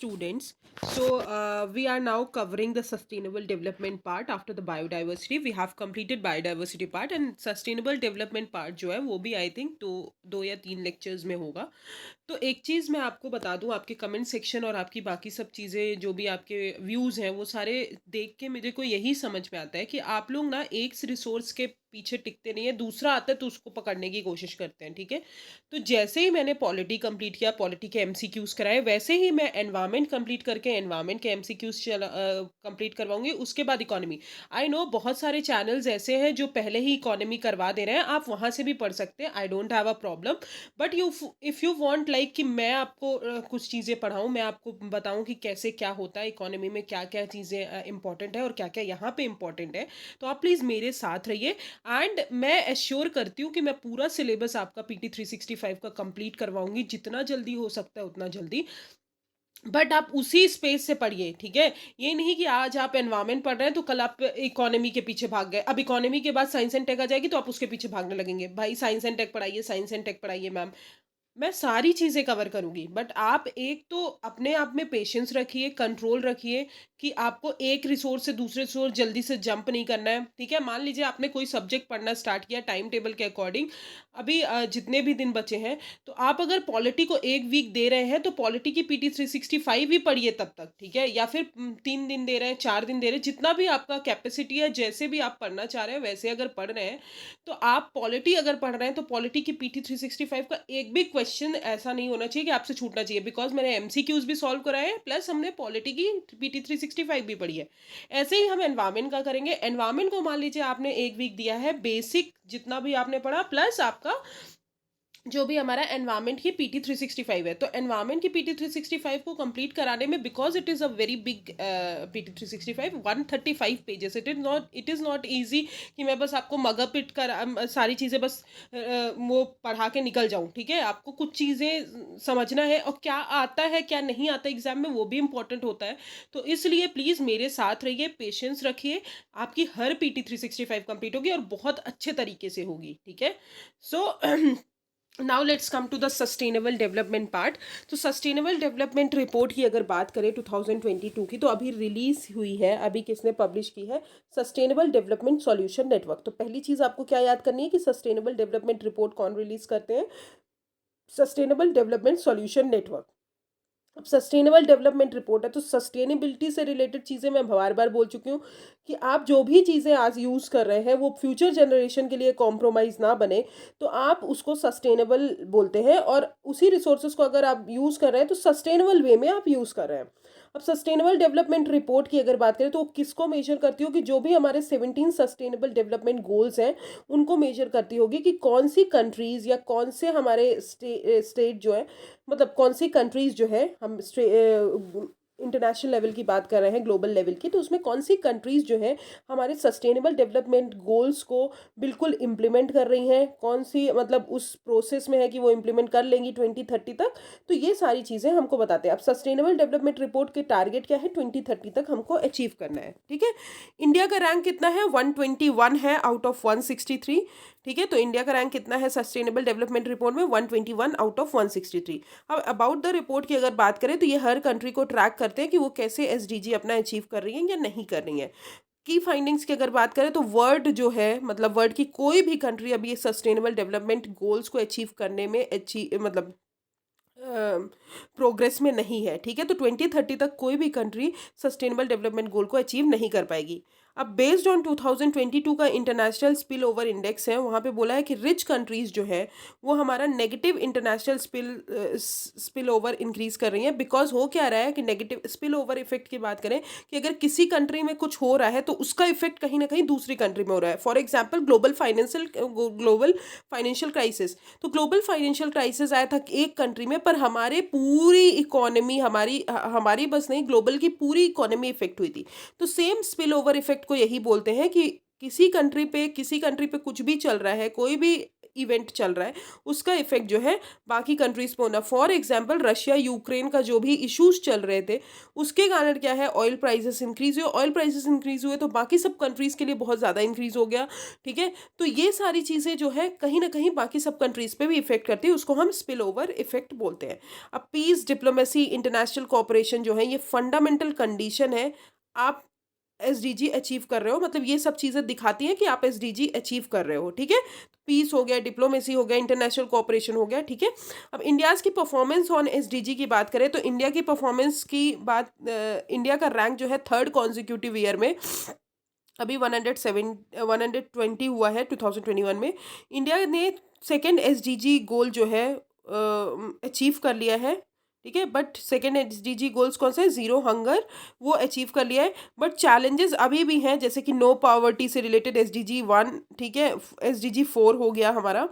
students. We are now covering the sustainable development part after the biodiversity. We have completed biodiversity part and sustainable development part जो है वो भी I think दो या तीन lectures में होगा. तो एक चीज़ मैं आपको बता दूं, आपके कमेंट सेक्शन और आपकी बाकी सब चीज़ें जो भी आपके व्यूज़ हैं वो सारे देख के मेरे को यही समझ में आता है कि आप लोग ना एक रिसोर्स के पीछे टिकते नहीं है, दूसरा आता है तो उसको पकड़ने की कोशिश करते हैं. ठीक है, तो जैसे ही मैंने पॉलिटी कंप्लीट किया, पॉलिटी के एमसीक्यूज कराए, वैसे ही मैं एनवायरनमेंट कंप्लीट करके एनवायरनमेंट के एमसीक्यूज कंप्लीट करवाऊंगी. उसके बाद इकोनॉमी. आई नो बहुत सारे चैनल्स ऐसे हैं जो पहले ही इकोनॉमी करवा दे रहे हैं, आप वहाँ से भी पढ़ सकते हैं. I don't have a problem. But if you want like कि मैं आपको कुछ चीज़ें पढ़ाऊँ, मैं आपको बताऊँ कि कैसे क्या होता है इकोनॉमी में, क्या क्या चीज़ें इंपॉर्टेंट है और क्या क्या यहाँ पे इंपॉर्टेंट है, तो आप प्लीज़ मेरे साथ रहिए. एंड मैं एश्योर करती हूँ कि मैं पूरा सिलेबस आपका पीटी 365 का कंप्लीट करवाऊंगी, जितना जल्दी हो सकता है उतना जल्दी. बट आप उसी स्पेस से पढ़िए, ठीक है. ये नहीं कि आज आप एनवायरनमेंट पढ़ रहे हैं तो कल आप इकोनॉमी के पीछे भाग गए, अब इकोनॉमी के बाद साइंस एंड टेक आ जाएगी तो आप उसके पीछे भागने लगेंगे. भाई साइंस एंड टेक पढ़ाइए, साइंस एंड टेक पढ़ाइए मैम. मैं सारी चीज़ें कवर करूँगी, बट आप एक तो अपने आप में पेशेंस रखिए, कंट्रोल रखिए कि आपको एक रिसोर्स से दूसरे रिसोर्स जल्दी से जंप नहीं करना है. ठीक है, मान लीजिए आपने कोई सब्जेक्ट पढ़ना स्टार्ट किया टाइम टेबल के अकॉर्डिंग, अभी जितने भी दिन बचे हैं, तो आप अगर पॉलिटी को एक वीक दे रहे हैं तो पॉलिटी की पीटी 365 ही पढ़िए तब तक. ठीक है, या फिर 3 दिन दे रहे हैं, 4 दिन दे रहे हैं, जितना भी आपका कैपेसिटी है, जैसे भी आप पढ़ना चाह रहे हैं वैसे अगर पढ़ रहे हैं, तो आप पॉलिटी अगर पढ़ रहे हैं तो पॉलिटी की पीटी 365 का एक भी क्वेश्चन ऐसा नहीं होना चाहिए कि आपसे छूटना चाहिए, बिकॉज मैंने एमसीक्यूज भी सॉल्व कराए हैं प्लस हमने पॉलिटी की पीटी 365 भी पढ़ी है. ऐसे ही हम एनवायरमेंट का करेंगे. एनवायरमेंट को मान लीजिए आपने एक वीक दिया है, बेसिक जितना भी आपने पढ़ा प्लस आपका जो भी हमारा एनवायरनमेंट की पीटी 365 है, तो एनवायरनमेंट की पीटी 365 को कंप्लीट कराने में, because it is a very big PT 365, 135 pages, it is not easy कि मैं बस आपको मगअप इट कर सारी चीज़ें बस वो पढ़ा के निकल जाऊँ. ठीक है, आपको कुछ चीज़ें समझना है और क्या आता है क्या नहीं आता एग्जाम में वो भी इंपॉर्टेंट होता है. तो इसलिए प्लीज़ मेरे साथ रहिए, पेशेंस रखिए, आपकी हर पीटी 365 कंप्लीट होगी और बहुत अच्छे तरीके से होगी. ठीक है, so now let's come to the sustainable development part. तो सस्टेनेबल डेवलपमेंट रिपोर्ट की अगर बात करें 2022 की, तो अभी रिलीज हुई है. अभी किसने पब्लिश की है? Sustainable development solution network. तो पहली चीज़ आपको क्या याद करनी है कि सस्टेनेबल डेवलपमेंट रिपोर्ट कौन रिलीज करते हैं? Sustainable development solution network. अब सस्टेनेबल डेवलपमेंट रिपोर्ट है तो सस्टेनेबिलिटी से रिलेटेड चीज़ें मैं बार बार बोल चुकी हूँ कि आप जो भी चीज़ें आज यूज़ कर रहे हैं वो फ्यूचर जनरेशन के लिए कॉम्प्रोमाइज़ ना बने, तो आप उसको सस्टेनेबल बोलते हैं. और उसी रिसोर्सेज को अगर आप यूज़ कर रहे हैं तो सस्टेनेबल वे में आप यूज़ कर रहे हैं. अब सस्टेनेबल डेवलपमेंट रिपोर्ट की अगर बात करें तो वो किसको मेजर करती होगी? जो भी हमारे 17 सस्टेनेबल डेवलपमेंट गोल्स हैं उनको मेजर करती होगी कि कौन सी कंट्रीज़ या कौन से हमारे स्टेट जो है, मतलब कौन सी कंट्रीज़ जो है, हम इंटरनेशनल लेवल की बात कर रहे हैं, ग्लोबल लेवल की, तो उसमें कौन सी कंट्रीज़ जो है हमारे सस्टेनेबल डेवलपमेंट गोल्स को बिल्कुल इम्प्लीमेंट कर रही हैं, कौन सी मतलब उस प्रोसेस में है कि वो इम्प्लीमेंट कर लेंगी 2030 तक. तो ये सारी चीज़ें हमको बताते हैं. अब सस्टेनेबल डेवलपमेंट रिपोर्ट के टारगेट क्या है? 2030 तक हमको अचीव करना है. ठीक है, इंडिया का रैंक कितना है? 121 है आउट ऑफ 163. ठीक है, तो इंडिया का रैंक कितना है सस्टेनेबल डेवलपमेंट रिपोर्ट में? 121 आउट ऑफ 163. अब अबाउट द रिपोर्ट की अगर बात करें तो ये हर कंट्री को ट्रैक करते हैं कि वो कैसे एसडीजी अपना अचीव कर रही हैं या नहीं कर रही हैं. की फाइंडिंग्स की अगर बात करें तो वर्ल्ड जो है, मतलब वर्ल्ड की कोई भी कंट्री अभी ये सस्टेनेबल डेवलपमेंट गोल्स को अचीव करने में मतलब प्रोग्रेस में नहीं है. ठीक है, तो 2030 तक कोई भी कंट्री सस्टेनेबल डेवलपमेंट गोल को अचीव नहीं कर पाएगी. अब बेस्ड ऑन 2022 का इंटरनेशनल स्पिल ओवर इंडेक्स है, वहाँ पे बोला है कि रिच कंट्रीज़ जो है वो हमारा negative international spill over increase कर रही हैं. बिकॉज हो क्या रहा है कि नेगेटिव स्पिल ओवर इफेक्ट की बात करें कि अगर किसी कंट्री में कुछ हो रहा है तो उसका इफेक्ट कहीं ना कहीं दूसरी कंट्री में हो रहा है. For example global financial crisis. तो ग्लोबल फाइनेंशियल क्राइसिस आया था एक कंट्री में, पर हमारे पूरी इकोनॉमी, हमारी बस नहीं, ग्लोबल की पूरी इकोनॉमी इफेक्ट हुई थी. तो सेम स्पिल ओवर इफेक्ट को यही बोलते हैं कि किसी कंट्री पे कुछ भी चल रहा है, कोई भी इवेंट चल रहा है उसका इफेक्ट जो है बाकी कंट्रीज पे होना। फॉर एग्जांपल रशिया यूक्रेन का जो भी इश्यूज चल रहे थे उसके कारण क्या है, ऑयल प्राइसेस इंक्रीज हुए, ऑयल प्राइसेस इंक्रीज हुए तो बाकी सब कंट्रीज के लिए बहुत ज़्यादा इंक्रीज हो गया। ठीक है, तो ये सारी चीज़ें जो है कहीं ना कहीं बाकी सब कंट्रीज पे भी इफेक्ट करती है, उसको हम स्पिल ओवर इफेक्ट बोलते हैं। अब पीस, डिप्लोमेसी, इंटरनेशनल कोऑपरेशन जो है ये फंडामेंटल कंडीशन है आप एसडीजी अचीव कर रहे हो, मतलब ये सब चीज़ें दिखाती हैं कि आप एसडीजी अचीव कर रहे हो। ठीक है, पीस हो गया, डिप्लोमेसी हो गया, इंटरनेशनल कोऑपरेशन हो गया। ठीक है, अब इंडियाज़ की परफॉर्मेंस ऑन एसडीजी की बात करें तो इंडिया की परफॉर्मेंस की बात, इंडिया का रैंक जो है थर्ड कॉन्जिक्यूटिव ईयर में अभी 120 हुआ है 2021 में। इंडिया ने सेकेंड एसडीजी गोल जो है अचीव कर लिया है। ठीक है, बट सेकेंड एसडीजी गोल्स कौन से, जीरो हंगर, वो अचीव कर लिया है। बट चैलेंजेस अभी भी हैं, जैसे कि नो पावर्टी से रिलेटेड एसडीजी 1, ठीक है, एसडीजी 4 हो गया हमारा,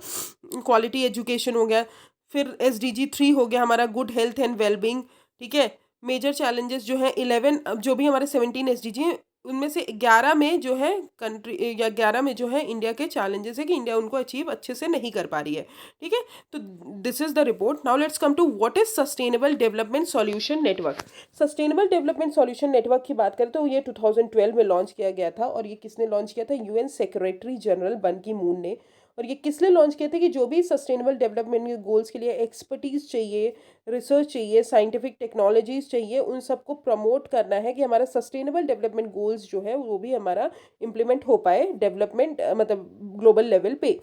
क्वालिटी एजुकेशन हो गया, फिर एसडीजी 3 हो गया हमारा गुड हेल्थ एंड वेलबींग। ठीक है, मेजर चैलेंजेस जो है 11, जो भी हमारे 17 एसडीजी हैं उनमें से 11 में जो है कंट्री, या 11 में जो है इंडिया के चैलेंजेस है कि इंडिया उनको अचीव अच्छे से नहीं कर पा रही है। ठीक है, तो this is the report. Now let's come to what is sustainable development solution network. Sustainable development solution network की बात करें तो ये 2012 में लॉन्च किया गया था, और ये किसने लॉन्च किया था, यूएन सेक्रेटरी जनरल बन की मून ने। और ये किस लिए लॉन्च किए थे कि जो भी सस्टेनेबल डेवलपमेंट के गोल्स के लिए एक्सपर्टीज चाहिए, रिसर्च चाहिए, साइंटिफिक टेक्नोलॉजीज चाहिए, उन सबको प्रमोट करना है कि हमारा सस्टेनेबल डेवलपमेंट गोल्स जो है वो भी हमारा इम्प्लीमेंट हो पाए डेवलपमेंट, मतलब ग्लोबल लेवल पे।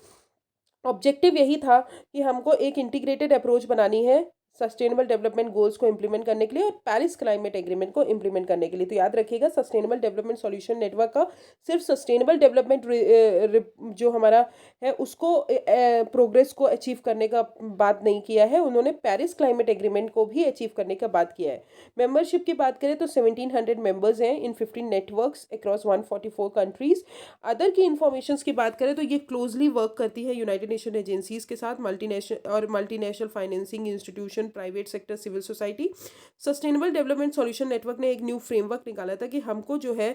ऑब्जेक्टिव यही था कि हमको एक इंटीग्रेटेड अप्रोच बनानी है सस्टेनेबल डेवलपमेंट गोल्स को इंप्लीमेंट करने के लिए और पेरिस क्लाइमेट एग्रीमेंट को इंप्लीमेंट करने के लिए। तो याद रखिएगा, सस्टेनेबल डेवलपमेंट सॉल्यूशन नेटवर्क का सिर्फ सस्टेनेबल डेवलपमेंट जो हमारा है उसको प्रोग्रेस को अचीव करने का बात नहीं किया है, उन्होंने पेरिस क्लाइमेट एग्रीमेंट को भी अचीव करने का बात किया है। मेंबरशिप की बात करें तो 1700 मेंबर्स हैं इन 15 नेटवर्क्स अक्रॉस 144 कंट्रीज। अदर की इंफॉर्मेशन की बात करें तो ये क्लोजली वर्क करती है यूनाइटेड नेशन एजेंसीज के साथ, multinational financing institution, private sector, civil society. Sustainable development solution network ने एक न्यू फ्रेमवर्क निकाला था कि हमको जो है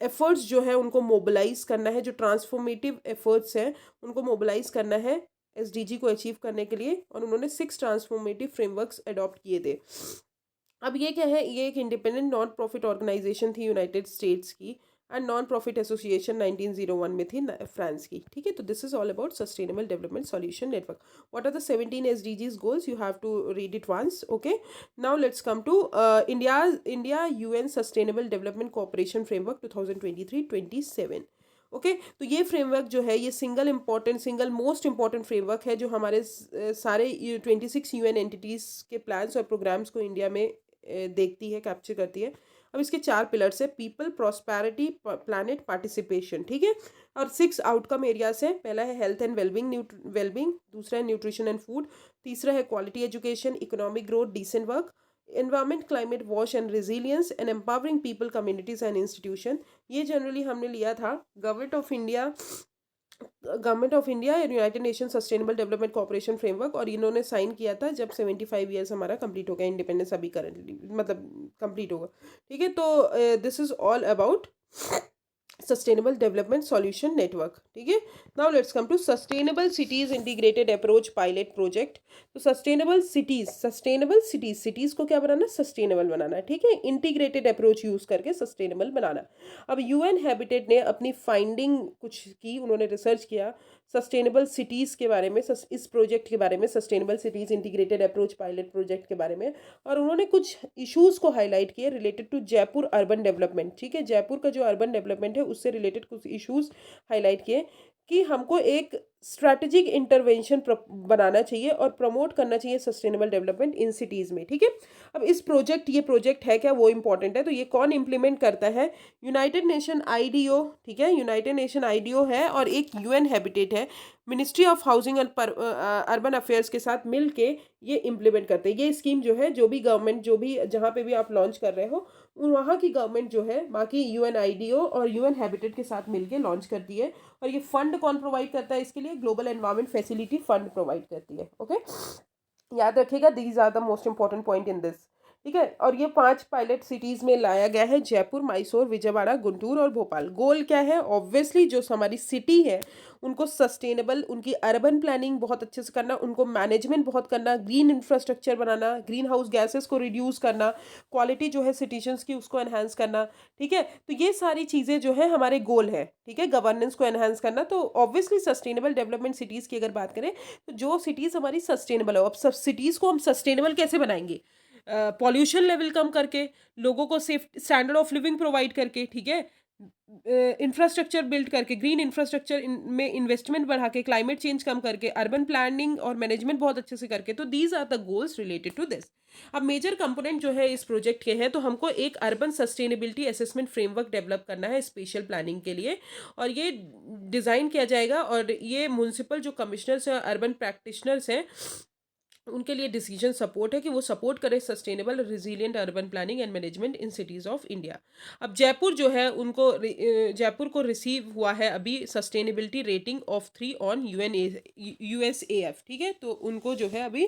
एफर्ट्स जो है उनको मोबिलाइज करना है, जो ट्रांसफॉर्मेटिव एफर्ट्स हैं उनको मोबिलाइज करना है एसडीजी को अचीव करने के लिए, और उन्होंने 6 ट्रांसफॉर्मेटिव फ्रेमवर्क्स अडॉप्ट किए थे। अब ये क्या है, ये एक इंडिपेंडेंट नॉन प्रॉफिट ऑर्गेनाइजेशन थी यूनाइटेड स्टेट्स की, एंड नॉन प्रॉफिट एसोसिएशन 1901 में थी फ्रांस की। ठीक है, तो this is all about sustainable development solution network. What are the 17 SDGs goals, you have to read it once. Okay, now let's come to India UN sustainable development cooperation framework 2023-27। Okay, तो ये framework जो है ये single most important framework है जो हमारे सारे 26 UN entities के प्लान्स और प्रोग्राम्स को इंडिया में देखती है, कैप्चर करती है। अब इसके 4 पिलर्स है, पीपल, प्रॉस्पेरिटी, प्लैनेट, पार्टिसिपेशन। ठीक है, और 6 आउटकम एरियाज है। पहला है हेल्थ एंड वेलबींग, दूसरा है न्यूट्रिशन एंड फूड, तीसरा है quality education, economic growth, decent work, environment, climate वॉश and resilience, and empowering people, communities and institution. ये जनरली हमने लिया था government of India United Nation sustainable development cooperation framework, और इन्होंने साइन किया था जब 75 ईयर्स हमारा कंप्लीट हो गया, इंडिपेंडेंस अभी करंटली मतलब कंप्लीट होगा। ठीक है, तो this is all about sustainable development solution network. ठीक है, now let's come to sustainable cities integrated approach pilot project. तो सस्टेनेबल सिटीज को क्या बनाना, सस्टेनेबल बनाना है। ठीक है, इंटीग्रेटेड अप्रोच यूज करके सस्टेनेबल बनाना। अब यूएन हैबिटेट ने अपनी फाइंडिंग कुछ की, उन्होंने रिसर्च किया सस्टेनेबल सिटीज़ के बारे में, इस प्रोजेक्ट के बारे में, sustainable cities integrated approach pilot project के बारे में, और उन्होंने कुछ इश्यूज़ को हाईलाइट किए related to Jaipur urban development. ठीक है, जयपुर का जो अर्बन डेवलपमेंट है उससे रिलेटेड कुछ इश्यूज़ हाईलाइट किए कि हमको एक स्ट्रैटेजिक इंटरवेंशन बनाना चाहिए और प्रमोट करना चाहिए सस्टेनेबल डेवलपमेंट इन सिटीज़ में। ठीक है, अब ये प्रोजेक्ट है क्या, वो इंपॉर्टेंट है। तो ये कौन इंप्लीमेंट करता है, यूनाइटेड नेशन आईडीओ। ठीक है, यूनाइटेड नेशन आईडीओ है और एक यूएन हैबिटेट है, ministry of housing and urban affairs के साथ मिल के ये इम्प्लीमेंट करते हैं। ये स्कीम जो है, जो भी गवर्नमेंट, जो भी जहाँ पे भी आप लॉन्च कर रहे हो, वहाँ की गवर्नमेंट जो है बाकी यूएन आईडीओ और यूएन हैबिटेट के साथ मिलके लॉन्च करती है। और ये फंड कौन प्रोवाइड करता है इसके लिए, global environment facility fund provide करती है। ओके, याद रखिएगा, these are the most important point in this. ठीक है, और ये 5 पायलट सिटीज़ में लाया गया है, जयपुर, मैसूर, विजयवाड़ा, गुंटूर और भोपाल। गोल क्या है? ऑब्वियसली जो हमारी सिटी है, उनको सस्टेनेबल, उनकी अर्बन प्लानिंग बहुत अच्छे से करना, उनको मैनेजमेंट बहुत करना, ग्रीन इंफ्रास्ट्रक्चर बनाना, ग्रीन हाउस गैसेस को रिड्यूस करना, क्वालिटी जो है सिटीजन्स की उसको एनहांस करना, ठीक है? तो ये सारी चीज़ें जो है हमारे गोल है, ठीक है? गवर्नेंस को एनहांस करना, तो ऑब्वियसली सस्टेनेबल डेवलपमेंट सिटीज़ की अगर बात करें, तो जो सिटीज़ हमारी सस्टेनेबल हो, अब सब सिटीज़ को हम सस्टेनेबल कैसे बनाएँगे? पॉल्यूशन लेवल कम करके, लोगों को safe standard of living provide करके, ठीक है? इंफ्रास्ट्रक्चर बिल्ड करके, ग्रीन इंफ्रास्ट्रक्चर में इन्वेस्टमेंट बढ़ा के, क्लाइमेट चेंज कम करके, अर्बन प्लानिंग और मैनेजमेंट बहुत अच्छे से करके, तो these are the goals related to this. अब मेजर कंपोनेंट जो है इस प्रोजेक्ट के हैं, तो हमको एक urban sustainability assessment framework develop करना है स्पेशल प्लानिंग के लिए, और ये डिज़ाइन किया जाएगा, और ये म्युनिसिपल जो कमिश्नर्स हैं, अर्बन प्रैक्टिशनर्स हैं, उनके लिए डिसीजन सपोर्ट है कि वो सपोर्ट करे sustainable resilient urban planning and management in cities of India. अब जयपुर जो है उनको जयपुर को रिसीव हुआ है अभी सस्टेनेबिलिटी रेटिंग ऑफ 3 ऑन यूएसएएफ, ठीक है? तो उनको जो है अभी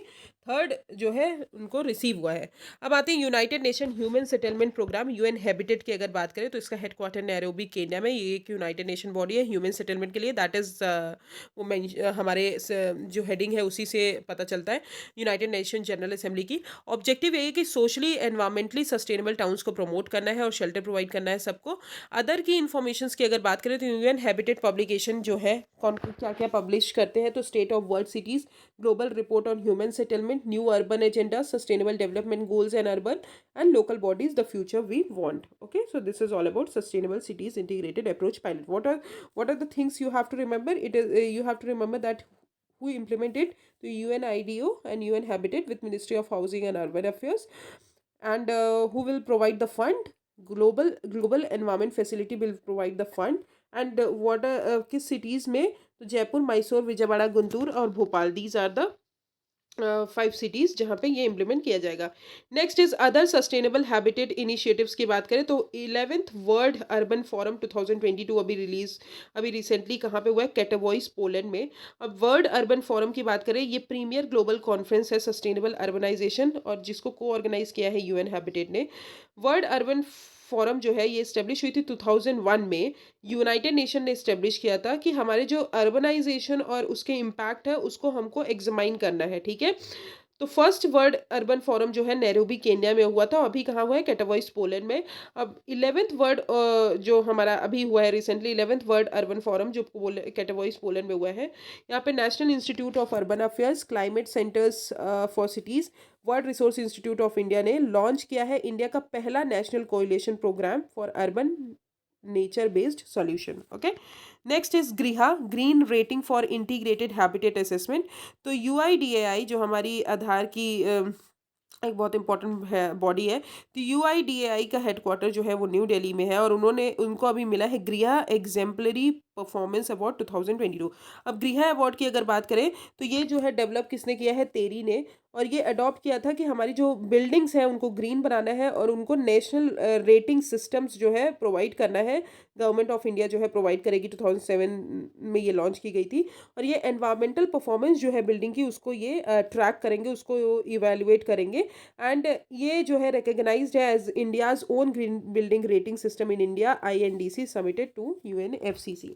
थर्ड जो है उनको रिसीव हुआ है। अब आते हैं United Nation human settlement programme, UN habitat की अगर बात करें, तो इसका हेडक्वार्टर नैरोबी केन्या में, ये एक यूनाइटेड नेशन बॉडी है ह्यूमन सेटलमेंट के लिए, दैट इज़ वो हमारे जो हेडिंग है उसी से पता चलता है, यूनाइटेड नेशन जनरल असेंबली की। ऑब्जेक्टिव यही है कि सोशली एनवायरमेंटली सस्टेनेबल टाउन्स को प्रमोट करना है और शेल्टर प्रोवाइड करना है सबको। अदर की इन्फॉर्मेशन की अगर बात करें, तो यूएन हैबिटेट पब्लिकेशन जो है कौन क्या क्या पब्लिश करते हैं, तो state of world cities, global report on human settlement, new urban agenda, sustainable development goals and urban and local bodies, the future we want. Okay, so this is all about sustainable cities integrated approach pilot. What are the things you have to remember? It is you have to remember that who implemented the UNIDO and UN Habitat with Ministry of Housing and Urban Affairs, and who will provide the fund. Global Environment Facility will provide the fund, and what are किस cities में, तो जयपुर, मैसूर, विजयवाड़ा, गुंटूर और Bhopal, these are the 5 cities जहाँ पे ये implement किया जाएगा। Next is other sustainable habitat initiatives की बात करें, तो 11th वर्ल्ड अर्बन फोरम 2022 अभी रिसेंटली कहाँ पे हुआ है? कैटोवॉइस, पोलैंड में। अब वर्ल्ड अर्बन फोरम की बात करें, ये प्रीमियर ग्लोबल कॉन्फ्रेंस है सस्टेनेबल अर्बनाइजेशन, और जिसको ऑर्गेनाइज किया है यूएन हैबिटेट ने। वर्ल्ड अर्बन फोरम जो है ये इस्टेब्लिश हुई थी 2001 में, यूनाइटेड नेशन ने इस्टेब्लिश किया था कि हमारे जो अर्बनाइजेशन और उसके इम्पैक्ट है उसको हमको एग्जामाइन करना है, ठीक है? तो फर्स्ट वर्ल्ड अर्बन फोरम जो है नैरोबी केन्या में हुआ था, अभी कहाँ हुआ है? कैटोवॉइस, पोलैंड में। अब 11th वर्ल्ड जो हमारा अभी हुआ है recently, 11th world urban forum जो कैटोवॉइस, पोलैंड में हुआ है, यहाँ पे National institute of urban Affairs, Climate Centres for Cities, World Resource Institute of India ने लॉन्च किया है इंडिया का पहला national coalition programme for urban nature based solution. Okay, next is ग्रीहा, Green Rating for Integrated Habitat Assessment. तो UIDAI जो हमारी आधार की एक बहुत इंपॉर्टेंट है बॉडी है, तो यूआईडीएआई का हेडक्वार्टर जो है वो न्यू दिल्ली में है, और उनको अभी मिला है ग्रीहा एग्जेम्पलरी परफॉर्मेंस अवार्ड 2022। अब ग्रीहा अवार्ड की अगर बात करें, तो ये जो है डेवलप किसने किया है? टेरी ने, और ये अडॉप्ट किया था कि हमारी जो बिल्डिंग्स हैं उनको ग्रीन बनाना है, और उनको नेशनल रेटिंग सिस्टम्स जो है प्रोवाइड करना है। गवर्नमेंट ऑफ इंडिया जो है प्रोवाइड करेगी, 2007 में ये लॉन्च की गई थी, और ये एनवायरमेंटल परफॉर्मेंस जो है बिल्डिंग की उसको ये ट्रैक करेंगे, उसको इवेल्युएट करेंगे, एंड ये जो है रिकग्नाइज्ड है as India's own green building rating system in India, INDC, submitted to UNFCCC.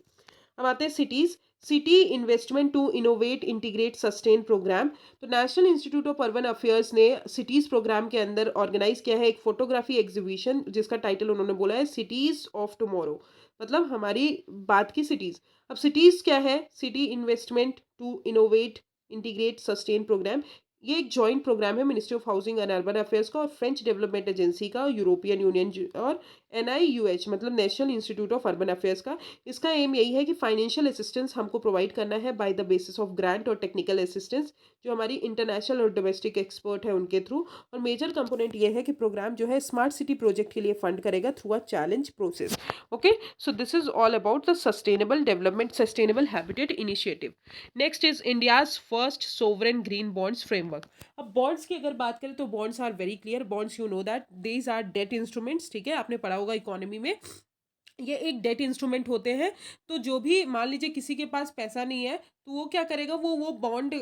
अब आते हैं cities, city investment to innovate integrate sustain programme. तो National institute of urban Affairs ने सिटीज़ प्रोग्राम के अंदर ऑर्गेनाइज किया है एक फोटोग्राफी एग्जीबिशन, जिसका टाइटल उन्होंने बोला है सिटीज़ ऑफ टुमारो, मतलब हमारी बात की सिटीज़। अब सिटीज़ क्या है? City investment to innovate integrate sustain programme, ये एक जॉइंट प्रोग्राम है ministry of housing and urban affairs का और फ्रेंच डेवलपमेंट एजेंसी का, यूरोपियन यूनियन और एनआईयूएच मतलब national institute of urban affairs का। इसका एम यही है कि फाइनेंशियल असिस्टेंस हमको प्रोवाइड करना है by the basis of grant और टेक्निकल असिस्टेंस, जो हमारी इंटरनेशनल और डोमेस्टिक एक्सपर्ट है उनके थ्रू। और मेजर कंपोनेंट ये है कि प्रोग्राम जो है स्मार्ट सिटी प्रोजेक्ट के लिए फंड करेगा through a challenge process. Okay, so this is all about the sustainable development sustainable habitat initiative. Next is India's first sovereign green bonds framework. अब bonds की अगर बात करें, तो bonds are very clear. Bonds you know that these are debt instruments, ठीक है, आपने पढ़ा होगा इकोनॉमी में। ये एक डेट इंस्ट्रूमेंट होते हैं, तो जो भी मान लीजिए किसी के पास पैसा नहीं है, तो वो क्या करेगा, वो बॉन्ड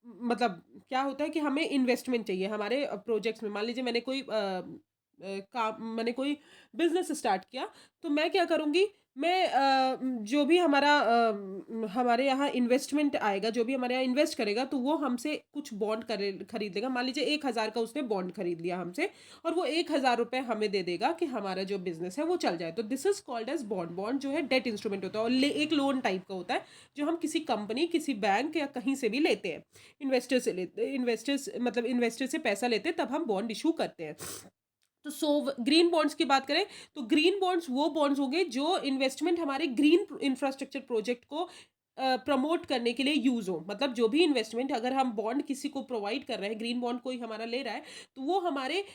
मतलब क्या होता है कि हमें इन्वेस्टमेंट चाहिए हमारे प्रोजेक्ट्स में। मान लीजिए मैंने कोई बिज़नेस स्टार्ट किया, तो मैं क्या करूँगी, मैं जो भी हमारे यहाँ इन्वेस्टमेंट आएगा, जो भी हमारे यहाँ इन्वेस्ट करेगा, तो वो हमसे कुछ बॉन्ड खरीद लेगा। मान लीजिए 1,000 का उसने बॉन्ड खरीद लिया हमसे, और वो 1,000 रुपए हमें दे देगा कि हमारा जो बिज़नेस है वो चल जाए। तो this is called as bond. Bond जो है डेट इंस्ट्रूमेंट होता है, और एक लोन टाइप का होता है, जो हम किसी कंपनी, किसी बैंक या कहीं से भी लेते हैं। इन्वेस्टर से पैसा लेते हैं, तब हम बॉन्ड इशू करते हैं। तो ग्रीन बॉन्ड्स की बात करें, तो ग्रीन बॉन्ड्स वो बॉन्ड्स होंगे जो इन्वेस्टमेंट हमारे ग्रीन इंफ्रास्ट्रक्चर प्रोजेक्ट को प्रमोट करने के लिए यूज हो। मतलब जो भी इन्वेस्टमेंट, अगर हम बॉन्ड किसी को प्रोवाइड कर रहे हैं, ग्रीन बॉन्ड कोई हमारा ले रहा है, तो वो हमारे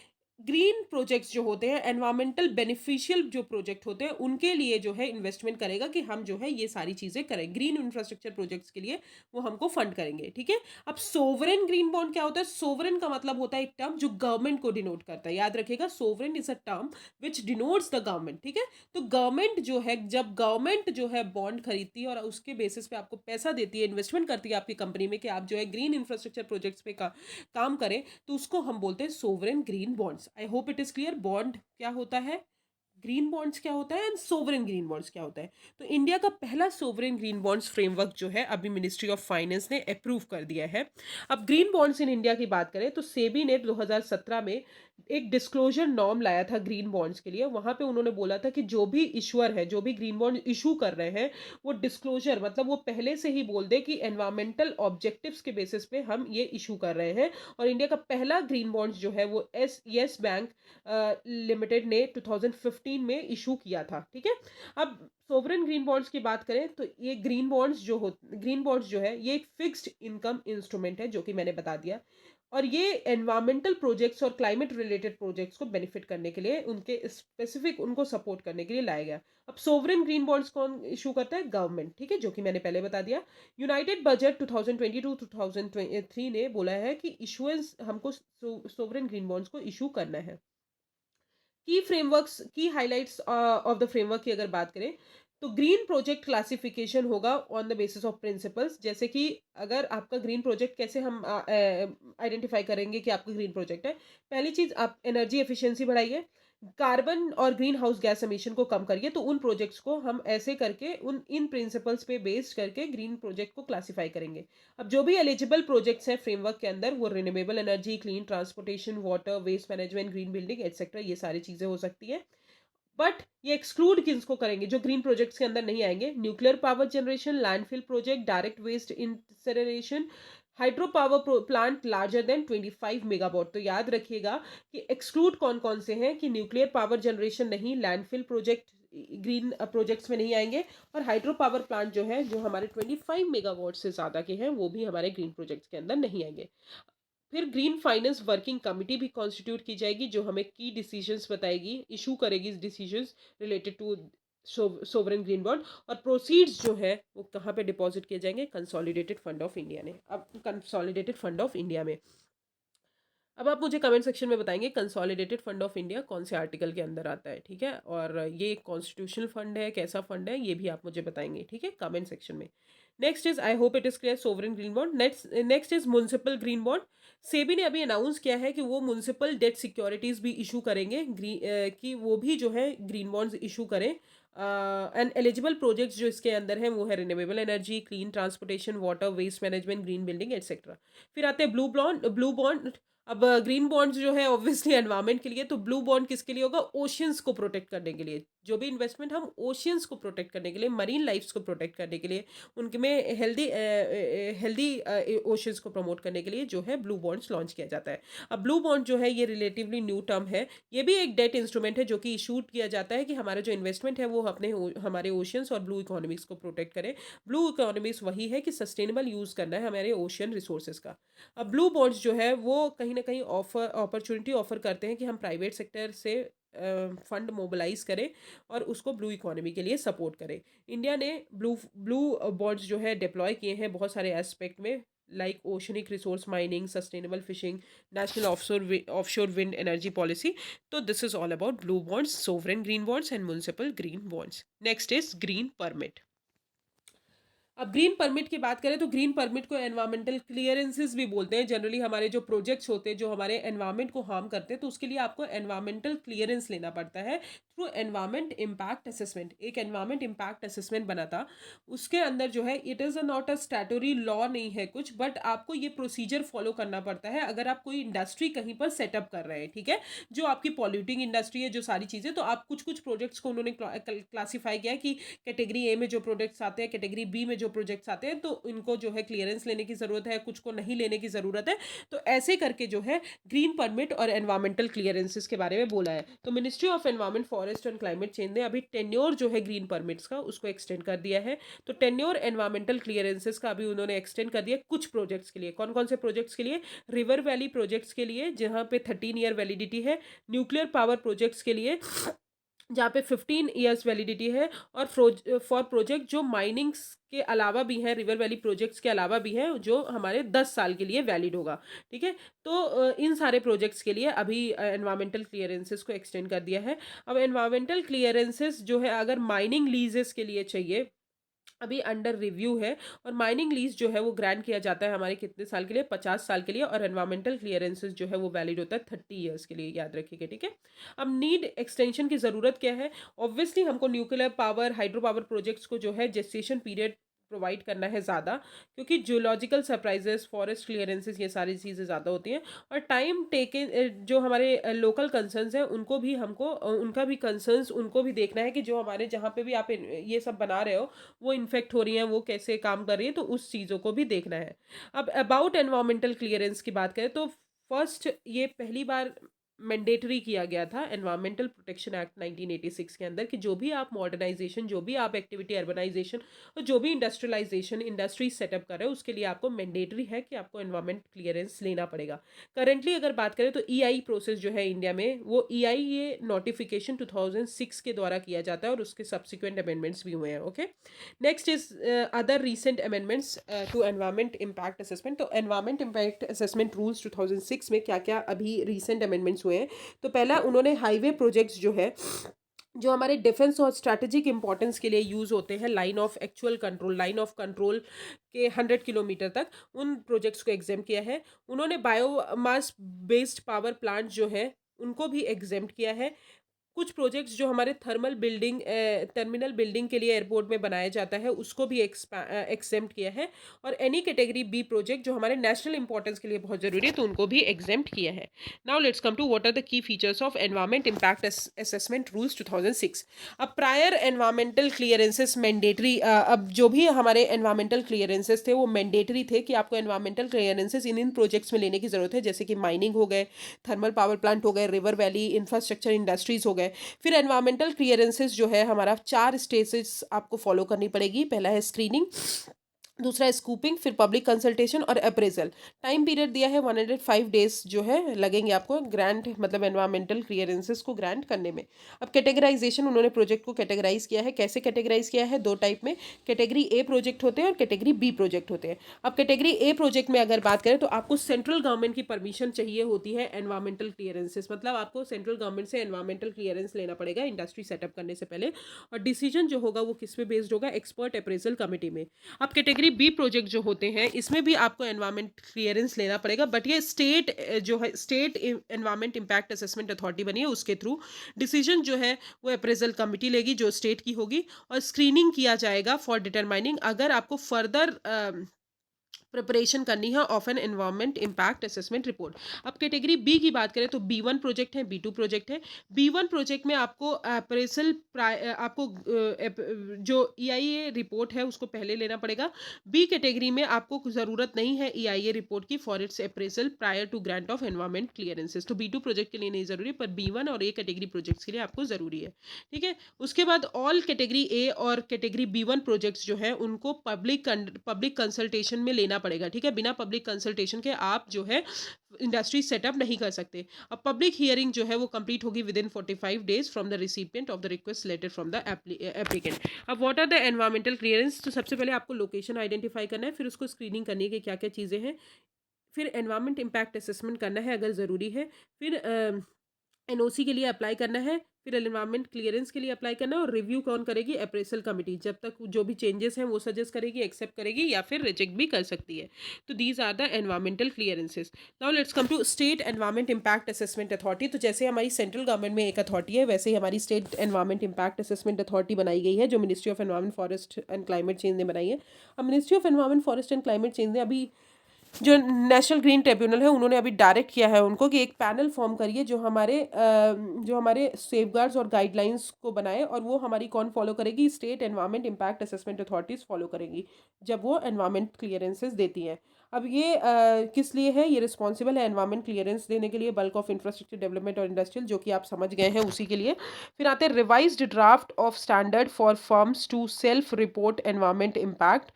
ग्रीन प्रोजेक्ट्स जो होते हैं, एनवायरमेंटल बेनिफिशियल जो प्रोजेक्ट होते हैं, उनके लिए जो है इन्वेस्टमेंट करेगा कि हम जो है ये सारी चीज़ें करें। ग्रीन इंफ्रास्ट्रक्चर प्रोजेक्ट्स के लिए वो हमको फंड करेंगे, ठीक है। अब सोवरेन ग्रीन बॉन्ड क्या होता है? सोवरेन का मतलब होता है एक टर्म जो गवर्नमेंट को डिनोट करता है। याद रखिएगा, sovereign is a term which denotes the government, ठीक है। तो गवर्नमेंट जो है, जब गवर्नमेंट जो है बॉन्ड खरीदती है और उसके बेसिस पे आपको पैसा देती है, इन्वेस्टमेंट करती है आपकी कंपनी में कि आप जो है ग्रीन इंफ्रास्ट्रक्चर प्रोजेक्ट्स पे काम करें, तो उसको हम बोलते हैं sovereign green bonds. I hope it is clear. Bond क्या होता है, ग्रीन बॉन्ड्स क्या होता है, एंड सोवरेन ग्रीन बॉन्ड्स क्या होता है। तो इंडिया का पहला सोवरेन ग्रीन बॉन्ड्स फ्रेमवर्क जो है अभी मिनिस्ट्री ऑफ फाइनेंस ने अप्रूव कर दिया है। अब ग्रीन बॉन्ड्स इन इंडिया की बात करें, तो सेबी ने 2017 में एक डिस्क्लोजर नॉर्म लाया था ग्रीन बॉन्ड्स के लिए। वहां पे उन्होंने बोला था कि जो भी इशुअर है, जो भी ग्रीन बॉन्ड इशू कर रहे हैं, वो डिस्क्लोजर, मतलब वो पहले से ही बोल दे कि एनवायरमेंटल ऑब्जेक्टिव्स के बेसिस पे हम ये इशू कर रहे हैं। और इंडिया का पहला ग्रीन बॉन्ड्स जो है वो यस बैंक लिमिटेड ने 2015 में इशू किया था, ठीक है। अब सोवरेन ग्रीन बॉन्ड्स की बात करें, तो ये ग्रीन बॉन्ड्स जो है ये एक फिक्स्ड इनकम इंस्ट्रूमेंट है, जो कि मैंने बता दिया। और ये एनवायरमेंटल प्रोजेक्ट्स और क्लाइमेट रिलेटेड प्रोजेक्ट्स को बेनिफिट करने के लिए, उनके स्पेसिफिक उनको सपोर्ट करने के लिए लाया गया। अब सोवरेन ग्रीन बॉन्ड्स कौन इशू करता है? गवर्नमेंट, ठीक है, जो कि मैंने पहले बता दिया। यूनाइटेड बजट 2022-2023 ने बोला है कि इशुएंस हमको सोवरेन ग्रीन बॉन्ड्स को इशू करना है। की हाइलाइट्स ऑफ द फ्रेमवर्क की अगर बात करें, तो ग्रीन प्रोजेक्ट क्लासिफिकेशन होगा on the basis of principles. जैसे कि अगर आपका ग्रीन प्रोजेक्ट, कैसे हम आइडेंटिफाई करेंगे कि आपका ग्रीन प्रोजेक्ट है? पहली चीज, आप एनर्जी एफिशिएंसी बढ़ाइए, कार्बन और ग्रीन हाउस गैस एमिशन को कम करिए। तो उन प्रोजेक्ट्स को हम ऐसे करके, उन इन प्रिंसिपल्स पे बेस्ड करके ग्रीन प्रोजेक्ट को क्लासिफाई करेंगे। अब जो भी एलिजिबल प्रोजेक्ट्स हैं फ्रेमवर्क के अंदर, वो renewable energy, clean transportation, water, waste management, green building etcetera, ये सारी चीजें हो सकती है। बट ये एक्सक्लूड किसको करेंगे? जो ग्रीन प्रोजेक्ट्स के अंदर नहीं आएंगे: nuclear power generation, landfill project, direct waste incineration, hydro power plant larger than 25 megawatt. तो याद रखिएगा कि एक्सक्लूड कौन कौन से हैं, कि न्यूक्लियर पावर जनरेशन नहीं, लैंडफिल प्रोजेक्ट ग्रीन प्रोजेक्ट्स में नहीं आएंगे, और हाइड्रो पावर प्लांट जो है, जो हमारे 25 मेगावाट से ज़्यादा के हैं, वो भी हमारे ग्रीन प्रोजेक्ट्स के अंदर नहीं आएंगे। फिर ग्रीन फाइनेंस वर्किंग कमिटी भी कॉन्स्टिट्यूट की जाएगी, जो हमें की डिसीजंस बताएगी, इशू करेगी decisions related to sovereign green bond. और प्रोसीड्स जो है वो कहाँ पे डिपॉजिट किए जाएंगे? कंसोलिडेटेड फंड ऑफ इंडिया ने। अब कंसोलिडेटेड फंड ऑफ इंडिया में, अब आप मुझे कमेंट सेक्शन में बताएंगे कंसोलिडेटेड फंड ऑफ इंडिया कौन से आर्टिकल के अंदर आता है, ठीक है। और ये कॉन्स्टिट्यूशनल फंड है, कैसा फंड है, ये भी आप मुझे बताएंगे, ठीक है, कमेंट सेक्शन में। Next is, I hope it is clear, sovereign green bond. Next is municipal green bond. SEBI ने अभी अनाउंस किया है कि वो म्युनिसिपल डेट सिक्योरिटीज भी इशू करेंगे, कि वो भी जो है ग्रीन बॉन्ड्स इशू करें। एंड एलिजिबल प्रोजेक्ट्स जो इसके अंदर हैं वो है renewable energy, clean transportation, water, waste management, green building etcetera. फिर आते हैं ब्लू बॉन्ड। अब ग्रीन बॉन्ड्स जो है ऑब्वियसली एनवायरमेंट के लिए, तो ब्लू बॉन्ड किसके लिए होगा? ओशियंस को प्रोटेक्ट करने के लिए। जो भी इन्वेस्टमेंट हम ओशियंस को प्रोटेक्ट करने के लिए, मरीन लाइफ्स को प्रोटेक्ट करने के लिए, उनके में हेल्दी ओशियंस को प्रमोट करने के लिए जो है ब्लू बॉन्ड्स लॉन्च किया जाता है। अब ब्लू बॉन्ड जो है ये रिलेटिवली न्यू टर्म है। ये भी एक डेट इंस्ट्रूमेंट है जो कि इशूड किया जाता है कि हमारा जो इन्वेस्टमेंट है वो हमारे ओशियंस और ब्लू इकोनॉमिक्स को प्रोटेक्ट करे। ब्लू इकोनॉमिक्स वही है कि सस्टेनेबल यूज करना है हमारे ओशियन रिसोर्सेज का। अब ब्लू बॉन्ड्स जो है वो कहीं ना कहीं अपॉर्चुनिटी ऑफर करते हैं कि हम प्राइवेट सेक्टर से फंड मोबिलाइज करें और उसको ब्लू इकोनॉमी के लिए सपोर्ट करें। इंडिया ने ब्लू ब्लू बॉन्ड्स जो है डिप्लॉय किए हैं बहुत सारे एस्पेक्ट में, like oceanic resource mining, sustainable fishing, national offshore wind energy policy. तो this is all about blue bonds, sovereign green bonds and municipal green bonds. Next is green permit. अब green permit की बात करें तो green permit को environmental clearances भी बोलते हैं। जनरली हमारे जो प्रोजेक्ट्स होते हैं जो हमारे एनवायरमेंट को हार्म करते हैं तो उसके लिए आपको एनवायरमेंटल क्लियरेंस लेना पड़ता है थ्रू एनवायरमेंट इम्पैक्ट असेसमेंट। एक एनवायरमेंट इम्पैक्ट असेसमेंट बना था, उसके अंदर जो है it is a not a statutory law नहीं है कुछ, बट आपको ये प्रोसीजर फॉलो करना पड़ता है अगर आप कोई इंडस्ट्री कहीं पर सेटअप कर रहे हैं, ठीक है। जो आपकी पॉल्यूटिंग इंडस्ट्री है, जो सारी चीज़ें, तो आप कुछ कुछ प्रोजेक्ट्स को उन्होंने क्लासीफाई किया है कि कैटेगरी ए में जो प्रोजेक्ट्स आते हैं, कैटेगरी बी में जो प्रोजेक्ट्स आते हैं, तो इनको जो है क्लियरेंस लेने की ज़रूरत है, कुछ को नहीं लेने की ज़रूरत है। तो ऐसे करके जो है ग्रीन परमिट और एनवायरमेंटल क्लियरेंसेस के बारे में बोला है। तो ministry of environment, forest and climate change ने अभी टेन्योर जो है ग्रीन परमिट्स का उसको एक्सटेंड कर दिया है। तो टेन्योर एनवायरमेंटल क्लियरेंसेस का अभी उन्होंने एक्सटेंड कर दिया कुछ प्रोजेक्ट्स के लिए। कौन कौन से प्रोजेक्ट्स के लिए? रिवर वैली प्रोजेक्ट्स के लिए जहाँ पे 13 ईयर वैलिडिटी है, न्यूक्लियर पावर प्रोजेक्ट्स के लिए जहाँ पे 15 ईयर्स वैलिडिटी है, और फॉर प्रोजेक्ट जो माइनिंग्स के अलावा भी हैं, रिवर वैली प्रोजेक्ट्स के अलावा भी हैं, जो हमारे 10 साल के लिए वैलिड होगा, ठीक है। तो इन सारे प्रोजेक्ट्स के लिए अभी एनवायरमेंटल क्लियरेंसेस को एक्सटेंड कर दिया है। अब एनवायरमेंटल क्लियरेंसेस जो है अगर माइनिंग लीजेस के लिए चाहिए, अभी अंडर रिव्यू है। और माइनिंग लीज जो है वो ग्रांट किया जाता है हमारे कितने साल के लिए? 50 साल के लिए। और एनवायरमेंटल क्लियरेंसेस जो है वो वैलिड होता है 30 ईयर्स के लिए, याद रखिएगा, ठीक है। अब नीड एक्सटेंशन की ज़रूरत क्या है? ऑब्वियसली हमको nuclear power, hydro power projects को जो है जेस्टेशन पीरियड प्रोवाइड करना है ज़्यादा, क्योंकि जियोलॉजिकल सरप्राइजेस, फॉरेस्ट क्लियरेंसेस, ये सारी चीज़ें ज़्यादा होती हैं। और टाइम टेकन जो हमारे लोकल कंसर्न्स हैं उनको भी हमको उनका भी कंसर्न्स उनको भी देखना है कि जो हमारे जहाँ पे भी आप ये सब बना रहे हो वो इन्फेक्ट हो रही हैं, वो कैसे काम कर रही है, तो उस चीज़ों को भी देखना है। अब अबाउट एनवायरमेंटल क्लियरेंस की बात करें तो फर्स्ट ये पहली बार मैंडेटरी किया गया था एनवायरमेंटल प्रोटेक्शन एक्ट 1986 के अंदर कि जो भी आप मॉडर्नाइजेशन, जो भी आप एक्टिविटी, अर्बनाइजेशन और जो भी इंडस्ट्रियलाइजेशन, इंडस्ट्री सेटअप कर रहे हो, उसके लिए आपको मैंडेटरी है कि आपको एनवायरमेंट क्लियरेंस लेना पड़ेगा। करंटली अगर बात करें तो ईआई प्रोसेस जो है इंडिया में, वो ईआई ये नोटिफिकेशन 2006 के द्वारा किया जाता है और उसके सब्सिक्वेंट अमेंडमेंट्स भी हुए हैं, okay. Next is other recent amendments to environment impact assessment. तो एनवायरमेंट इम्पैक्ट असेसमेंट रूल्स 2006 में क्या क्या अभी रीसेंट अमेंडमेंट्स हुए हैं? तो पहला, उन्होंने हाईवे प्रोजेक्ट्स जो है, जो हमारे डिफेंस और स्ट्रैटेजिक इंपॉर्टेंस के लिए यूज़ होते हैं, line of actual control, line of control के 100 किलोमीटर तक, उन प्रोजेक्ट्स को एग्जाम किया है। उन्होंने बायोमास बेस्ड पावर प्लांट जो है उनको भी एग्जाम किया है। कुछ प्रोजेक्ट्स जो हमारे थर्मल बिल्डिंग, टर्मिनल बिल्डिंग के लिए एयरपोर्ट में बनाया जाता है, उसको भी एक्सेम्प्ट किया है। और एनी कैटेगरी बी प्रोजेक्ट जो हमारे नेशनल इंपॉर्टेंस के लिए बहुत ज़रूरी है, तो उनको भी एग्जेम्प्ट किया है। Now let's come to what are the key features of environment impact assessment rules 2006। अब प्रायर एनवायरमेंटल क्लियरेंसेस मैंडेटरी, अब जो भी हमारे एनवायरमेंटल क्लियरेंसेस थे वो मैंडेटरी थे कि आपको एनवायरमेंटल क्लियरेंसेस इन इन प्रोजेक्ट्स में लेने की ज़रूरत है, जैसे कि माइनिंग हो गए, थर्मल पावर प्लांट हो गए, रिवर वैली इंफ्रास्ट्रक्चर इंडस्ट्रीज हो गए। फिर एनवायरमेंटल क्लियरेंसेस जो है हमारा 4 स्टेजेस आपको फॉलो करनी पड़ेगी। पहला है स्क्रीनिंग, दूसरा है स्कूपिंग, फिर पब्लिक कंसल्टेशन और अप्रेजल। टाइम पीरियड दिया है 105 डेज जो है लगेंगे आपको ग्रांट, मतलब एनवायरमेंटल क्लियरेंसेस को ग्रांट करने में। अब कैटेगराइजेशन, उन्होंने प्रोजेक्ट को कैटेगराइज किया है। कैसे कैटेगराइज किया है? 2 टाइप में, कैटेगरी ए प्रोजेक्ट होते हैं और कैटेगरी बी प्रोजेक्ट होते हैं। अब कैटेगरी ए प्रोजेक्ट में अगर बात करें तो आपको सेंट्रल गवर्नमेंट की परमिशन चाहिए होती है एनवायरमेंटल क्लियरेंसेस, मतलब आपको सेंट्रल गवर्नमेंट से एनवायरमेंटल क्लियरेंस लेना पड़ेगा इंडस्ट्री सेटअप करने से पहले। और डिसीजन जो होगा वो किस पे बेस्ड होगा? एक्सपर्ट अप्रेजल कमेटी में। अब कैटेगरी बी प्रोजेक्ट जो होते हैं इसमें भी आपको एनवायरमेंट क्लियरेंस लेना पड़ेगा, बट ये स्टेट जो है, state environment impact assessment authority बनी है उसके थ्रू। डिसीजन जो है वो अप्रेजल कमेटी लेगी जो स्टेट की होगी, और स्क्रीनिंग किया जाएगा फॉर डिटरमाइनिंग अगर आपको फर्दर प्रिपरेशन करनी है of an environment impact assessment report. अब कैटेगरी बी की बात करें तो B1 प्रोजेक्ट है, B2 प्रोजेक्ट है। B1 प्रोजेक्ट में आपको अप्रेजल, आपको जो EIA रिपोर्ट है उसको पहले लेना पड़ेगा। बी कैटेगरी में आपको ज़रूरत नहीं है EIA रिपोर्ट की for its appraisal prior to grant of environment clearances. तो B2 प्रोजेक्ट के लिए नहीं ज़रूरी, पर B1 और A कैटेगरी प्रोजेक्ट्स के लिए आपको ज़रूरी है, ठीक है। उसके बाद ऑल कैटेगरी ए और कैटेगरी B1 प्रोजेक्ट्स जो है उनको पब्लिक कंसल्टेशन में लेना पड़ेगा, ठीक है। बिना पब्लिक कंसल्टेशन के आप जो है इंडस्ट्री सेटअप नहीं कर सकते। अब पब्लिक हियरिंग जो है वो कंप्लीट होगी within 45 days from the recipient of the request letter from the applicant. अब what are the environmental clearance? तो सबसे पहले आपको लोकेशन आइडेंटिफाई करना है, फिर उसको स्क्रीनिंग करनी है कि क्या क्या चीज़ें हैं, फिर एनवायरमेंट इम्पैक्ट असेसमेंट करना है अगर ज़रूरी है, फिर एनओसी के लिए अप्लाई करना है, फिर एनवायरमेंट क्लियरेंस के लिए अप्लाई करना है, और रिव्यू कौन करेगी? अप्रेजल कमिटी, जब तक जो भी चेंजेस हैं वो सजेस्ट करेगी, एक्सेप्ट करेगी या फिर रिजेक्ट भी कर सकती है। तो these are the environmental clearances. Now let's come to state environment impact assessment authority. तो जैसे हमारी सेंट्रल गवर्नमेंट में एक अथॉरिटी है, वैसे ही हमारी state environment impact assessment authority बनाई गई है, जो ministry of environment forest and climate change ने बनाई है। अब ministry of environment forest and climate change ने अभी, जो नेशनल ग्रीन ट्रिब्यूनल है, उन्होंने अभी डायरेक्ट किया है उनको कि एक पैनल फॉर्म करिए जो हमारे सेफगार्ड्स और गाइडलाइंस को बनाए, और वो हमारी कौन फॉलो करेगी? State environment impact assessment authorities follow करेंगी जब वो एनवायरमेंट क्लियरेंसेस देती हैं। अब ये किस लिए है? ये रिस्पॉन्सिबल है एनवायरमेंट क्लियरेंस देने के लिए, बल्क ऑफ इंफ्रास्ट्रक्चर डेवलपमेंट और इंडस्ट्रियल, जो कि आप समझ गए हैं, उसी के लिए। फिर आते हैं revised draft of standard for firms to self report environment impact.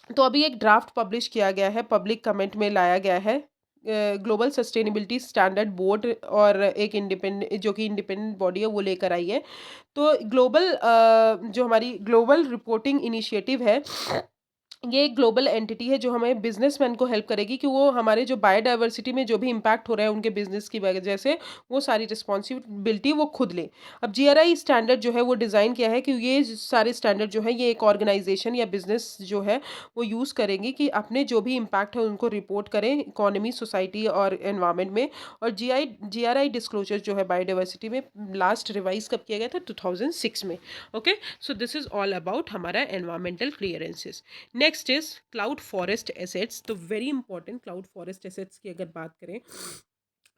तो अभी एक ड्राफ्ट पब्लिश किया गया है, पब्लिक कमेंट में लाया गया है। ग्लोबल सस्टेनेबिलिटी स्टैंडर्ड बोर्ड और एक इंडिपेंडेंट, जो कि इंडिपेंडेंट बॉडी है, वो लेकर आई है। तो जो हमारी ग्लोबल रिपोर्टिंग इनिशिएटिव है, ये एक ग्लोबल एंटिटी है जो हमें बिजनेसमैन को हेल्प करेगी कि वो हमारे जो बायोडाइवर्सिटी में जो भी इम्पैक्ट हो रहा है उनके बिजनेस की वजह से, वो सारी रिस्पॉन्सिबिलिटी वो खुद ले। अब जीआरआई स्टैंडर्ड जो है वो डिज़ाइन किया है कि ये सारे स्टैंडर्ड जो है, ये एक ऑर्गेनाइजेशन या बिजनेस जो है वो यूज़ करेंगे कि अपने जो भी इम्पैक्ट है उनको रिपोर्ट करें इकोनॉमी, सोसाइटी और एनवायरमेंट में। और जीआरआई डिस्क्लोजर जो है बायोडाइवर्सिटी में, लास्ट रिवाइज कब किया गया था? 2006 में। Okay, so this is all about हमारा environmental clearances. Next is cloud forest assets. तो very important, cloud forest assets की अगर बात करें,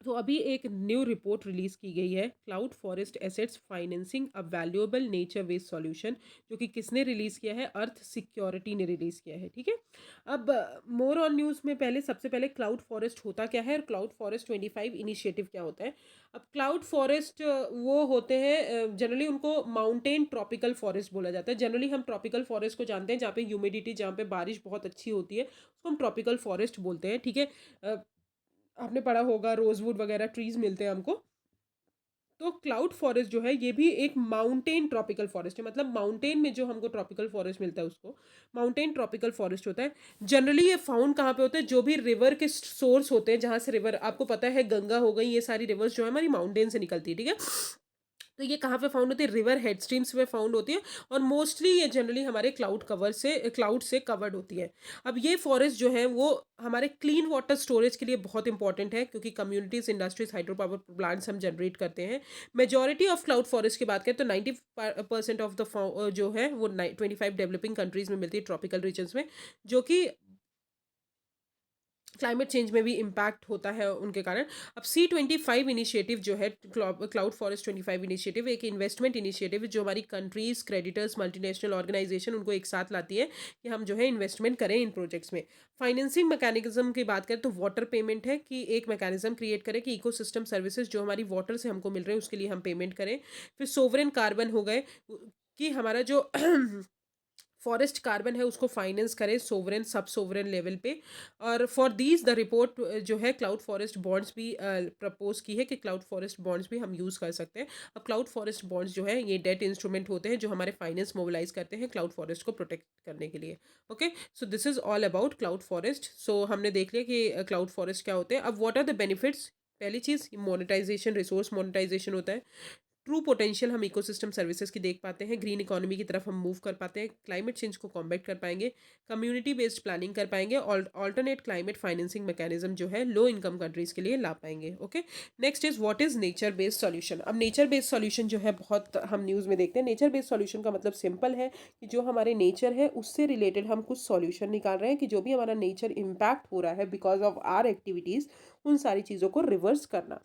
तो अभी एक न्यू रिपोर्ट रिलीज की गई है, cloud forest assets financing a valuable nature waste solution, जो कि किसने रिलीज किया है? अर्थ सिक्योरिटी ने रिलीज किया है। ठीक है, अब मोर ऑन न्यूज़ में पहले, सबसे पहले क्लाउड फॉरेस्ट होता क्या है और क्लाउड फॉरेस्ट 25 इनिशिएटिव क्या होता है। अब क्लाउड फॉरेस्ट वो होते हैं, जनरली उनको माउंटेन ट्रॉपिकल फॉरेस्ट बोला जाता है। जनरली हम ट्रॉपिकल फॉरेस्ट को जानते हैं जहाँ पे ह्यूमिडिटी, जहाँ पे बारिश बहुत अच्छी होती है, उसको हम ट्रॉपिकल फॉरेस्ट बोलते हैं। ठीक है, आपने पढ़ा होगा रोजवुड वगैरह ट्रीज मिलते हैं हमको। तो क्लाउड फॉरेस्ट जो है, ये भी एक माउंटेन ट्रॉपिकल फॉरेस्ट है, मतलब माउंटेन में जो हमको ट्रॉपिकल फॉरेस्ट मिलता है उसको माउंटेन ट्रॉपिकल फॉरेस्ट होता है। जनरली ये फाउंड कहाँ पे होते हैं? जो भी रिवर के सोर्स होते हैं, जहाँ से रिवर, आपको पता है गंगा हो गई, ये सारी रिवर्स जो है हमारी माउंटेन से निकलती है। ठीक है, तो ये कहाँ पे फाउंड होती है? रिवर हेड स्ट्रीम्स में फाउंड होती है, और मोस्टली ये जनरली हमारे क्लाउड से कवर्ड होती है। अब ये फॉरेस्ट जो है वो हमारे क्लीन वाटर स्टोरेज के लिए बहुत इंपॉर्टेंट है, क्योंकि communities, industries, hydro power plants हम जनरेट करते हैं। मेजॉरिटी ऑफ क्लाउड फॉरेस्ट की बात करें तो 90% ऑफ द जो है वो 25 डेवलपिंग कंट्रीज में मिलती है, ट्रॉपिकल रीजन्स में, जो कि क्लाइमेट चेंज में भी इम्पैक्ट होता है उनके कारण। अब C25 इनिशिएटिव जो है, क्लाउड फॉरेस्ट 25 इनिशिएटिव, एक इन्वेस्टमेंट इनिशिएटिव जो हमारी कंट्रीज, क्रेडिटर्स, मल्टीनेशनल ऑर्गेनाइजेशन, उनको एक साथ लाती है कि हम जो है इन्वेस्टमेंट करें इन प्रोजेक्ट्स में। फाइनेंसिंग मैकेनिज्म की बात करें तो वाटर पेमेंट है, कि एक मैकेनिज्म क्रिएट करें कि इकोसिस्टम सर्विसेज जो हमारी वाटर से हमको मिल रहे हैं उसके लिए हम पेमेंट करें। फिर सोवरेन कार्बन हो गए, कि हमारा जो फॉरेस्ट कार्बन है उसको फाइनेंस करें सोवरेन, सब सोवरेन लेवल पे। और फॉर दीज द रिपोर्ट जो है क्लाउड फॉरेस्ट बॉन्ड्स भी प्रपोज की है, कि क्लाउड फॉरेस्ट बॉन्ड्स भी हम यूज़ कर सकते हैं। अब क्लाउड फॉरेस्ट बॉन्ड्स जो है ये डेट इंस्ट्रूमेंट होते हैं जो हमारे फाइनेंस मोबिलाइज करते हैं क्लाउड फॉरेस्ट को प्रोटेक्ट करने के लिए। Okay, so this is all about cloud forest. So हमने देख लिया कि क्लाउड फॉरेस्ट क्या होते हैं। अब व्हाट आर द बेनिफिट्स? पहली चीज़ मोनेटाइजेशन, रिसोर्स मोनेटाइजेशन होता है। ट्रू पोटेंशियल हम इकोसिस्टम सर्विसेज की देख पाते हैं, ग्रीन इकोनॉमी की तरफ हम मूव कर पाते हैं, क्लाइमेट चेंज को कॉम्बैट कर पाएंगे, कम्युनिटी बेस्ड प्लानिंग कर पाएंगे, और ऑल्टरनेट क्लाइमेट फाइनेंसिंग मैकेनिज्म जो है लो इनकम कंट्रीज के लिए ला पाएंगे। Okay, next is what is nature based solution. अब नेचर बेस्ड सॉल्यूशन जो है बहुत हम न्यूज़ में देखते हैं। नेचर बेस्ड सॉल्यूशन का मतलब सिंपल है कि जो हमारे नेचर है उससे रिलेटेड हम कुछ सॉल्यूशन निकाल रहे हैं, कि जो भी हमारा नेचर इम्पैक्ट हो रहा है बिकॉज ऑफ आर एक्टिविटीज़, उन सारी चीज़ों को रिवर्स करना,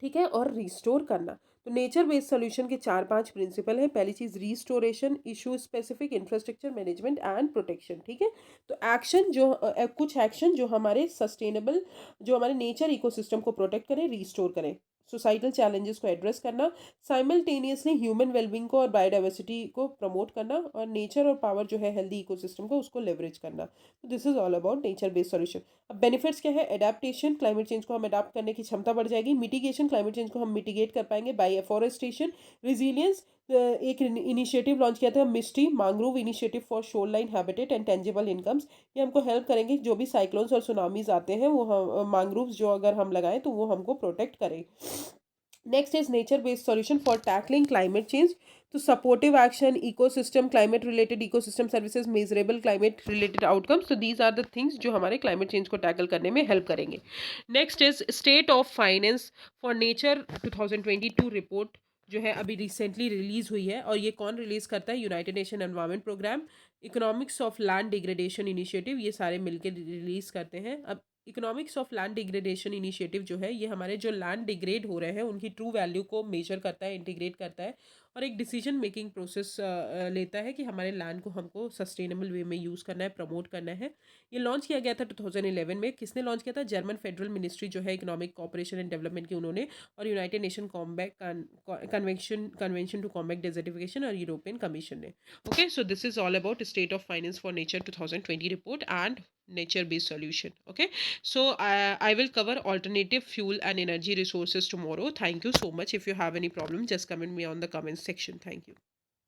ठीक है, और रिस्टोर करना। तो नेचर बेस्ड सोल्यूशन के 4-5 प्रिंसिपल है। पहली चीज restoration, issue specific, infrastructure management and protection. ठीक है, तो एक्शन जो कुछ एक्शन जो हमारे सस्टेनेबल, जो हमारे नेचर इकोसिस्टम को प्रोटेक्ट करें, रिस्टोर करें, सोसाइटल चैलेंजेस को एड्रेस करना, साइमल्टेनियसली ह्यूमन वेलबींग को और बायोडाइवर्सिटी को प्रमोट करना, और नेचर और पावर जो है हेल्दी इकोसिस्टम को उसको लेवरेज करना। तो this is all about nature based solution. अब बेनिफिट्स क्या है? एडेप्टेशन, क्लाइमेट चेंज को हम अडाप्ट करने की क्षमता बढ़ जाएगी। मिटिगेशन, क्लाइमेट चेंज को हम मिटिगेट कर पाएंगे बाय एफोरेस्टेशन। रिजिलियंस, एक इनिशिएटिव लॉन्च किया था Mishti, mangrove initiative for shoreline habitat and tangible incomes. ये हमको हेल्प करेंगे, जो भी साइक्लोन्स और सुनामीज आते हैं वो हम मैंग्रोव्स जो अगर हम लगाएं तो वो हमको प्रोटेक्ट करें। Next is nature-based solution for tackling climate change. So supportive action, ecosystem, climate-related ecosystem services, measurable climate-related outcomes. So these are the things जो हमारे climate change को tackle करने में help करेंगे. Next is state of finance for nature 2022 report जो है अभी recently release हुई है. और ये कौन रिलीज करता है? United Nation Environment Programme, economics of land degradation initiative, ये सारे मिलकर रिलीज करते हैं. अब economics of land degradation initiative जो है ये हमारे जो लैंड डिग्रेड हो रहे हैं उनकी ट्रू वैल्यू को मेजर करता है, इंटीग्रेट करता है और एक डिसीजन मेकिंग प्रोसेस लेता है कि हमारे लैंड को हमको सस्टेनेबल वे में यूज़ करना है, प्रमोट करना है. ये लॉन्च किया गया था 2011 में. किसने लॉन्च किया था? जर्मन फेडरल मिनिस्ट्री जो है इकोनॉमिक कॉपरेशन एंड डेवलपमेंट की, उन्होंने. और United Nation combat convention to combat desertification और यूरोपियन कमीशन ने. Okay, so this is all about state of finance for nature 2020 report and nature based solution. Okay, so I will cover alternative fuel and energy resources tomorrow. Thank you so much. If you have any problem, just comment me on the comment section. Thank you.